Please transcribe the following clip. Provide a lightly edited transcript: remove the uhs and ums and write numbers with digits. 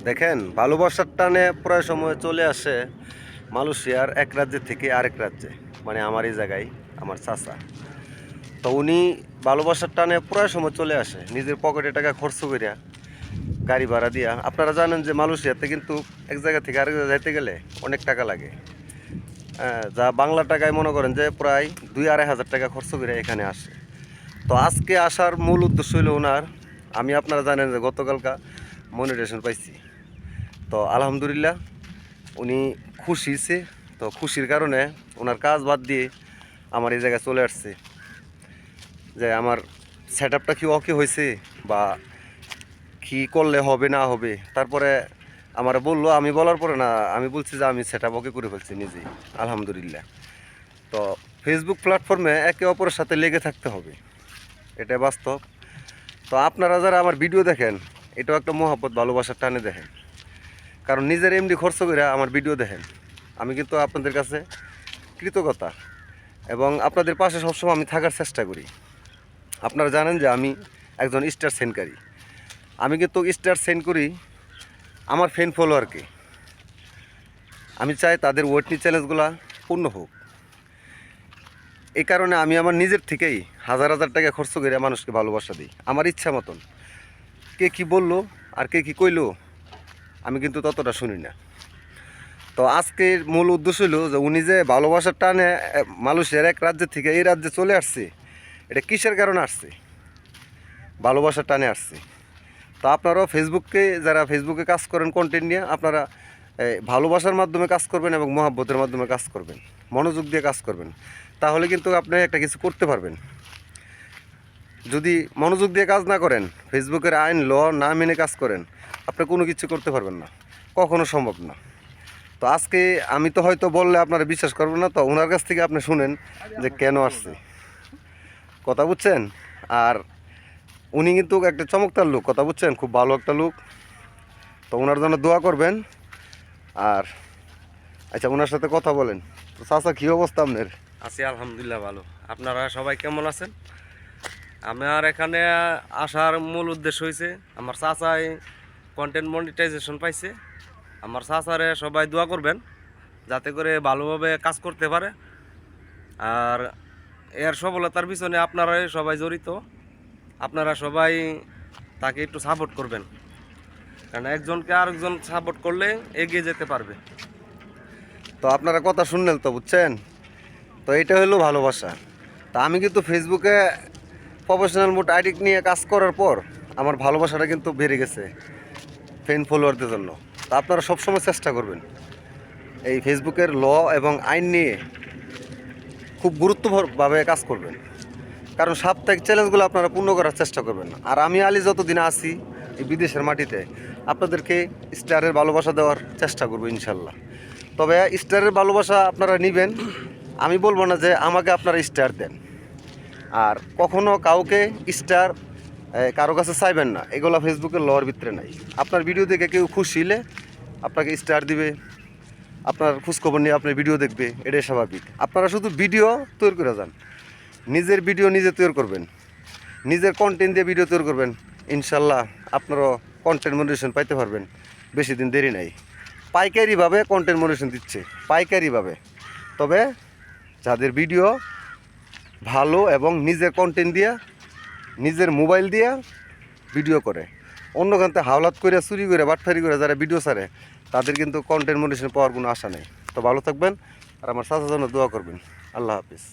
দেখেন, ভালোবাসার টানে প্রায় সময় চলে আসে মালয়েশিয়ার এক রাজ্য থেকে আরেক রাজ্যে, মানে আমার এই জায়গায় আমার চাচা। তো উনি ভালোবাসার টানে প্রায় সময় চলে আসে নিজের পকেটে টাকা খরচ করিয়া, গাড়ি ভাড়া দিয়া। আপনারা জানেন যে মালয়েশিয়াতে কিন্তু এক জায়গা থেকে আরেক জায়গায় যাইতে গেলে অনেক টাকা লাগে। যা বাংলা টাকায় মনে করেন যে প্রায় 2-2,500 টাকা খরচ করে এখানে আসে। তো আজকে আসার মূল উদ্দেশ্য হইল ওনার, আমি আপনারা জানেন যে গতকালকা মনিটেশন পাইছি। তো আলহামদুলিল্লাহ উনি খুশি হয়েছে। তো খুশির কারণে ওনার কাজ বাদ দিয়ে আমার এই জায়গায় চলে আসছে, যে আমার সেট আপটা কি ওকে হয়েছে বা কী করলে হবে না হবে। তারপরে আমার বললো, আমি বলার পরে না, আমি বলছি যে আমি সেট আপ ওকে করে ফেলছি নিজেই, আলহামদুলিল্লাহ। তো ফেসবুক প্ল্যাটফর্মে একে অপরের সাথে লেগে থাকতে হবে, এটা বাস্তব। তো আপনারা যারা আমার ভিডিও দেখেন, এটাও একটা মহব্বত ভালোবাসার টানে দেখেন, কারণ নিজের এমডি খরচ করে আমার ভিডিও দেখেন। আমি কিন্তু আপনাদের কাছে কৃতজ্ঞতা এবং আপনাদের পাশে সবসময় আমি থাকার চেষ্টা করি। আপনারা জানেন যে আমি একজন স্টার সেন্ডকারী। আমি কিন্তু স্টার সেন্ড করি আমার ফ্যান ফলোয়ারকে। আমি চাই তাদের ওয়েটনি চ্যালেঞ্জগুলো পূর্ণ হোক। এই কারণে আমি আমার নিজের থেকেই হাজার হাজার টাকা খরচ করে মানুষকে ভালোবাসা দিই আমার ইচ্ছা মতন। কে কী বললো আর কে কী কইলো আমি কিন্তু ততটা শুনি না। তো আজকের মূল উদ্দেশ্য হলো যে উনি যে ভালোবাসার টানে মালয়েশিয়ার এক রাজ্যের থেকে এই রাজ্যে চলে আসছে, এটা কিসের কারণে আসছে? ভালোবাসার টানে আসছে। তো আপনারাও যারা ফেসবুকে কাজ করেন কন্টেন্ট নিয়ে, আপনারা ভালোবাসার মাধ্যমে কাজ করবেন এবং মহাব্বতের মাধ্যমে কাজ করবেন, মনোযোগ দিয়ে কাজ করবেন। তাহলে কিন্তু আপনি একটা কিছু করতে পারবেন। যদি মনোযোগ দিয়ে কাজ না করেন, ফেসবুকের আইন ল না মেনে কাজ করেন, আপনি কোনো কিছু করতে পারবেন না, কখনো সম্ভব না। তো আজকে আমি তো হয়তো বললে আপনারা বিশ্বাস করবেন না, তো ওনার কাছ থেকে আপনি শুনেন যে কেন আসছে, কথা বুঝছেন? আর উনি কিন্তু একটা চমৎকার লোক, কথা বুঝছেন, খুব ভালো একটা লোক। তো ওনার জন্য দোয়া করবেন। আর আচ্ছা, ওনার সাথে কথা বলেন। তো চাচা, কী অবস্থা আপনার? আছি আলহামদুলিল্লাহ ভালো। আপনারা সবাই কেমন আছেন? আমার এখানে আসার মূল উদ্দেশ্য হয়েছে, আমার চাচাই কন্টেন্ট মনিটাইজেশন পাইছে। আমার চাচারে সবাই দোয়া করবেন যাতে করে ভালোভাবে কাজ করতে পারে। আর এর সফলতার পিছনে আপনারাই সবাই জড়িত। আপনারা সবাই তাকে একটু সাপোর্ট করবেন, কারণ একজনকে আরেকজন সাপোর্ট করলে এগিয়ে যেতে পারবে। তো আপনারা কথা শুনলেন তো, বুঝছেন? তো এটা হলো ভালোবাসা। তা আমি কিন্তু ফেসবুকে প্রফেশনাল মোড আইডি নিয়ে কাজ করার পর আমার ভালোবাসাটা কিন্তু বেড়ে গেছে ফ্যান ফলোয়ারদের জন্য। তা আপনারা সবসময় চেষ্টা করবেন এই ফেসবুকের ল এবং আইন নিয়ে খুব গুরুত্বভাবে কাজ করবেন, কারণ সাপ্তাহিক চ্যালেঞ্জগুলো আপনারা পূর্ণ করার চেষ্টা করবেন। আর আমি আলী যতদিন আছি এই বিদেশের মাটিতে, আপনাদেরকে স্টারের ভালোবাসা দেওয়ার চেষ্টা করবো ইনশাল্লাহ। তবে স্টারের ভালোবাসা আপনারা নেবেন, আমি বলবো না যে আমাকে আপনারা স্টার দেন। আর কখনো কাউকে স্টার কারো কাছে চাইবেন না, এগুলো ফেসবুকের লওয়ার ভিতরে নাই। আপনার ভিডিও দেখে কেউ খুশি হলে আপনাকে স্টার দিবে, আপনার খোঁজখবর নিয়ে আপনার ভিডিও দেখবে, এটাই স্বাভাবিক। আপনারা শুধু ভিডিও তৈরি করে যান, নিজের ভিডিও নিজে তৈরি করবেন, নিজের কন্টেন্ট দিয়ে ভিডিও তৈরি করবেন, ইনশাল্লাহ আপনারও কন্টেন্ট মনিটাইজেশন পাইতে পারবেন। বেশি দিন দেরি নাই। পাইকারিভাবে কন্টেন্ট মনিটাইজেশন দিচ্ছে, পাইকারিভাবে। তবে যাদের ভিডিও ভালো এবং নিজের কন্টেন্ট দিয়া, নিজের মোবাইল দিয়া ভিডিও করে, অন্য কান্তে হাওলাত করে, চুরি করে, বাটফারি করে যারা ভিডিও ছাড়ে, তাদের কিন্তু কন্টেন্ট মনিটাইজেশন পাওয়ার কোনো আশা নেই। তো ভালো থাকবেন আর আমার চাচার জন্য দোয়া করবেন। আল্লাহ হাফিজ।